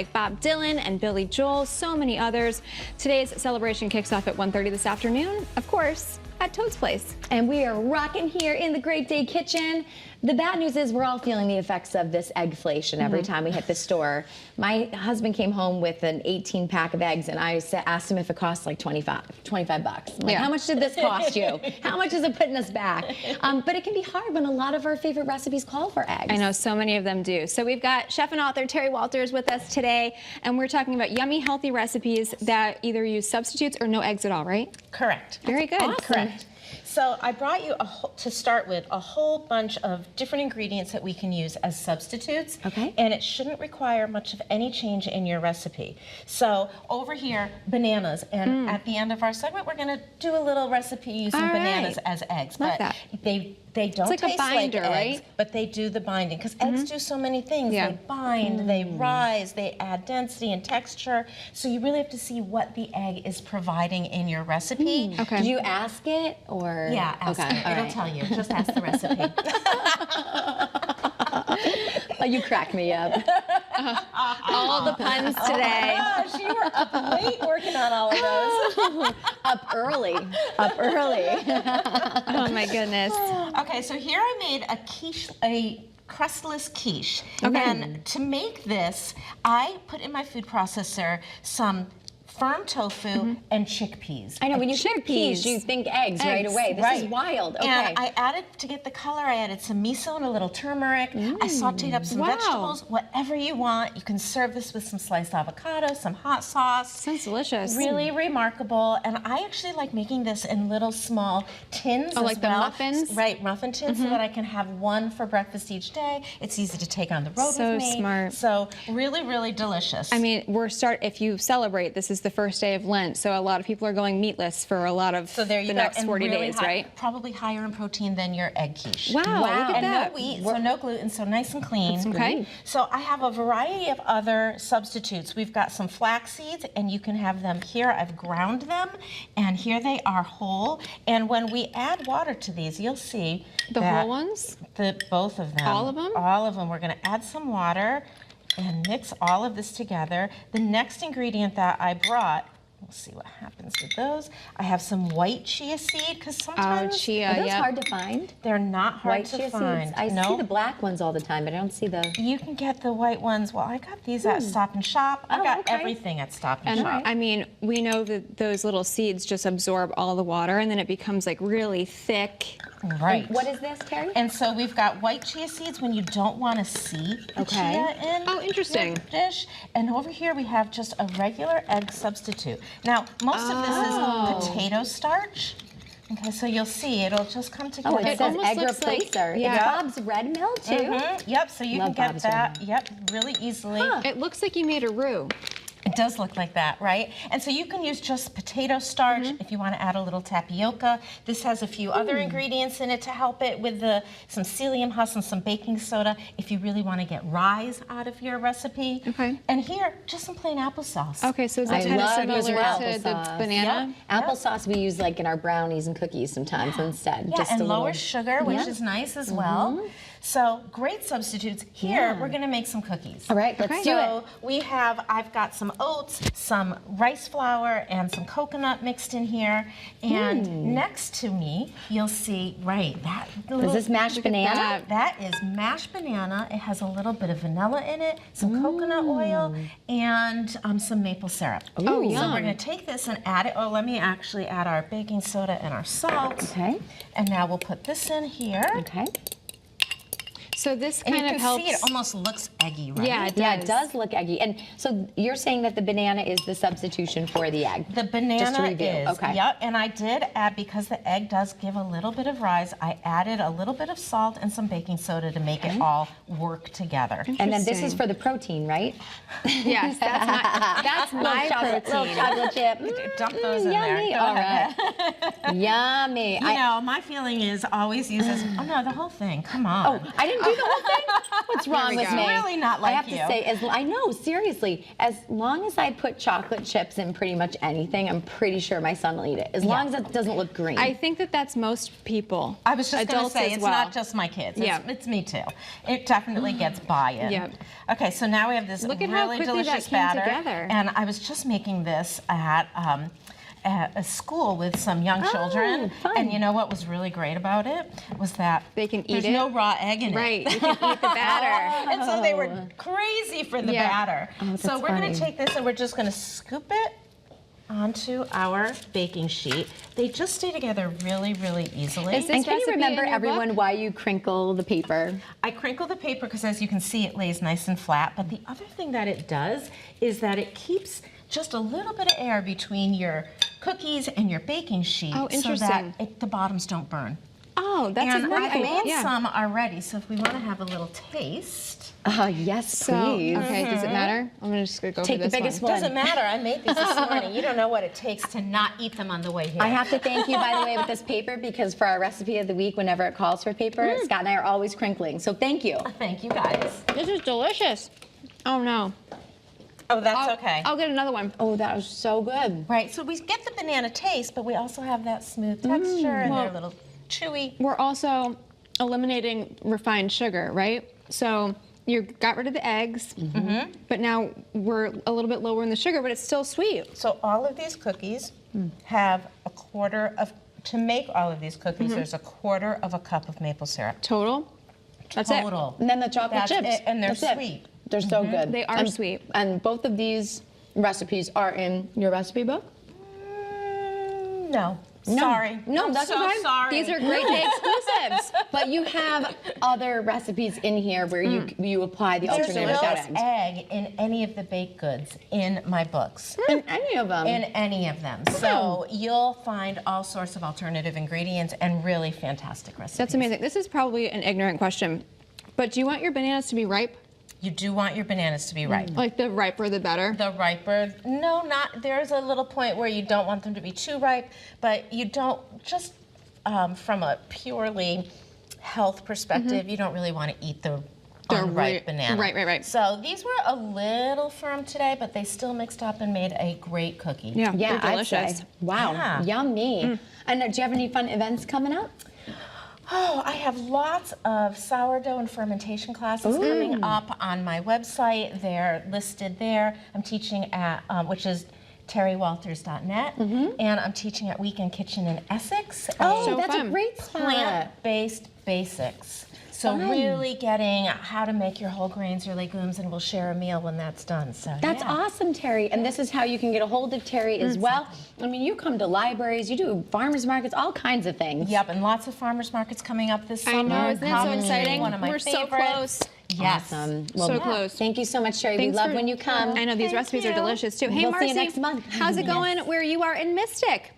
like Bob Dylan and Billy Joel, so many others. Today's celebration kicks off at 1:30 this afternoon, of course, at Toad's Place. And we are rocking here in the Great Day Kitchen. The bad news is we're all feeling the effects of this eggflation every time we hit the store. My husband came home with an 18-pack of eggs, and I asked him if it cost like 25 bucks. I'm like, how much did this cost you? How much is it putting us back? But it can be hard when a lot of our favorite recipes call for eggs. I know so many of them do. So we've got chef and author Terry Walters with us today, and we're talking about yummy, healthy recipes that either use substitutes or no eggs at all, right? Correct. Very good. Awesome. Correct. So I brought you, to start with, a whole bunch of different ingredients that we can use as substitutes. Okay. And it shouldn't require much of any change in your recipe. So over here, bananas. And at the end of our segment, we're going to do a little recipe using bananas as eggs. Love but that. They don't like a taste binder, like eggs, right? but they do the binding. Because eggs do so many things. Yeah. They bind, they rise, they add density and texture. So you really have to see what the egg is providing in your recipe. Okay. Did you ask it, or? Yeah, ask it. It'll tell you. Just ask the recipe. Oh, you crack me up. All the puns today. Gosh, you were up late working on all of those. Up early. Up early. Oh my goodness. Okay, so here I made a quiche, a crustless quiche. Okay. And to make this, I put in my food processor some firm tofu and chickpeas. I know, when you think peas, Chickpeas. you think eggs right away. This is wild. Okay. And I added, to get the color, I added some miso and a little turmeric. I sauteed up some Wow. vegetables, whatever you want. You can serve this with some sliced avocado, some hot sauce. Sounds delicious. Really remarkable. And I actually like making this in little small tins as like the well. muffins? Right, muffin tins, so that I can have one for breakfast each day. It's easy to take on the road So with me. smart. So really, really delicious. I mean, if you celebrate, this is the first day of Lent, so a lot of people are going meatless for a lot of so there you the go. next And 40 really days, high, right? Probably higher in protein than your egg quiche. Wow, look at And that. no wheat, so no gluten, so nice and clean. Okay. So I have a variety of other substitutes. We've got some flax seeds, and you can have them here. I've ground them, and here they are whole. And when we add water to these, you'll see The that whole ones? both of them. All of them? All of them. We're going to add some water and mix all of this together. The next ingredient that I brought, we'll see what happens with those. I have some white chia seed, because sometimes chia, Are those yeah. hard to find? they're not hard White to chia find. seeds? I no? see the black ones all the time, but I don't see the... You can get the white ones. Well, I got these at Stop and Shop. I Oh, got okay. everything at Stop and And Shop. I mean, we know that those little seeds just absorb all the water, and then it becomes like really thick. Right. What is this, Terry? And so we've got white chia seeds when you don't want to see the chia in Oh, interesting. your dish. And over here we have just a regular egg substitute. Now, most of this is potato starch. Okay, so you'll see it'll just come together. Oh, it says almost egg looks like- replacer. yeah. It's Bob's Red Mill, too? Yep, so you Love can get Bob's Red that, yep, really easily. It looks like you made a roux. It does look like that, right? And so you can use just potato starch if you want to add a little tapioca. This has a few other ingredients in it to help it with some psyllium husk and some baking soda if you really want to get rise out of your recipe. Okay. And here, just some plain applesauce. Okay, so is I that kind of love similar using to applesauce. the banana? Applesauce we use like in our brownies and cookies sometimes instead. Yeah, just and a little... lower sugar, which is nice as well. So great substitutes. Here, we're going to make some cookies. All right, let's do it. So I've got some oats, some rice flour, and some coconut mixed in here. And next to me, you'll see, that Is this mashed banana? That is mashed banana. It has a little bit of vanilla in it, some coconut oil, and some maple syrup. Oh, So yum. we're going to take this and add it. Oh, let me actually add our baking soda and our salt. Okay. And now we'll put this in here. Okay. So this And kind you of can helps. see it almost looks eggy, right? Yeah, it does. Yeah, it does look eggy. And so you're saying that the banana is the substitution for the egg? The banana Just to review. is. Okay. Yep, and I did add, because the egg does give a little bit of rise, I added a little bit of salt and some baking soda to make it all work together. And then this is Interesting. for the protein, right? Yes, that's my Little protein. chocolate chip. Dump those in Yummy. there. Go All ahead. right. Yummy. You know, my feeling is always use this. Oh no, the whole thing. Come on. I didn't do do the whole thing? What's wrong with go. me? Really not I like have you. to say, I know, seriously, as long as I put chocolate chips in pretty much anything, I'm pretty sure my son will eat it. As long as it doesn't look green. I think that that's most people. I was just going to adults say, as it's well. not just my kids. Yeah. It's me too. It definitely gets buy-in. Yep. Okay, so now we have this Look at how really quickly that delicious came batter. together. And I was just making this at a school with some young children. fun. And you know what was really great about it? Was that They can eat there's it. no raw egg in Right, it. you can eat the batter. And so they were crazy for the Yeah. batter. that's So we're going funny. to take this and we're just going to scoop it onto our baking sheet. They just stay together really, really easily. Is this and can you recipe remember, in your everyone, book? why you crinkle the paper? I crinkle the paper because, as you can see, it lays nice and flat. But the other thing that it does is that it keeps just a little bit of air between your cookies and your baking sheet Oh, so interesting. that the bottoms don't burn. Oh, that's And a great I idea. made Yeah. some already, so if we want to have a little taste. Yes, So, please. okay, does it matter? I'm gonna just go Take for the this biggest one. one. Doesn't matter, I made these this morning. You don't know what it takes to not eat them on the way here. I have to thank you, by the way, with this paper, because for our recipe of the week, whenever it calls for paper, Scott and I are always crinkling. So thank you. Thank you, guys. This is delicious. Oh no. Oh, that's okay. I'll get another one. Oh, that was so good. Right, so we get the banana taste, but we also have that smooth texture and they're a little chewy. We're also eliminating refined sugar, right? So you got rid of the eggs, but now we're a little bit lower in the sugar, but it's still sweet. So all of these cookies have a quarter of, to make all of these cookies, there's a quarter of a cup of maple syrup. Total? That's Total. And then the chocolate That's chips. it, and they're That's it. sweet. They're so good. They are sweet. And both of these recipes are in your recipe book? No. No. Sorry. No, I'm that's so okay. sorry. These are Great Day exclusives. But you have other recipes in here where you apply the There's alternative no without eggs. egg in any of the baked goods in my books. In any of them. In any of them. So you'll find all sorts of alternative ingredients and really fantastic recipes. That's amazing. This is probably an ignorant question, but do you want your bananas to be ripe? You do want your bananas to be ripe. Like the riper, the better? The riper, no, not, there's a little point where you don't want them to be too ripe, but you don't, just from a purely health perspective, you don't really want to eat the unripe banana. Right. So these were a little firm today, but they still mixed up and made a great cookie. Yeah, Yeah, they're I'd delicious. say. Wow, Yeah. yummy. And do you have any fun events coming up? Oh, I have lots of sourdough and fermentation classes coming up on my website. They're listed there. I'm teaching at, which is terrywalters.net, and I'm teaching at Weekend Kitchen in Essex. Oh, So that's a fun. great spot. Plant-based basics. So Fun. really getting how to make your whole grains, your legumes, and we'll share a meal when that's done. So That's yeah. awesome, Terry. And this is how you can get a hold of Terry as well. I mean, you come to libraries, you do farmers markets, all kinds of things. Yep, and lots of farmers markets coming up this summer. I know, isn't it so Come and see exciting? One of my We're so favorites. close. Yes. Awesome. So close. Thank you so much, Terry. Thanks we love for- when you come. I know these Thank recipes are you. delicious too. Hey, We'll see Marcy, you next month. how's it going where you are in Mystic?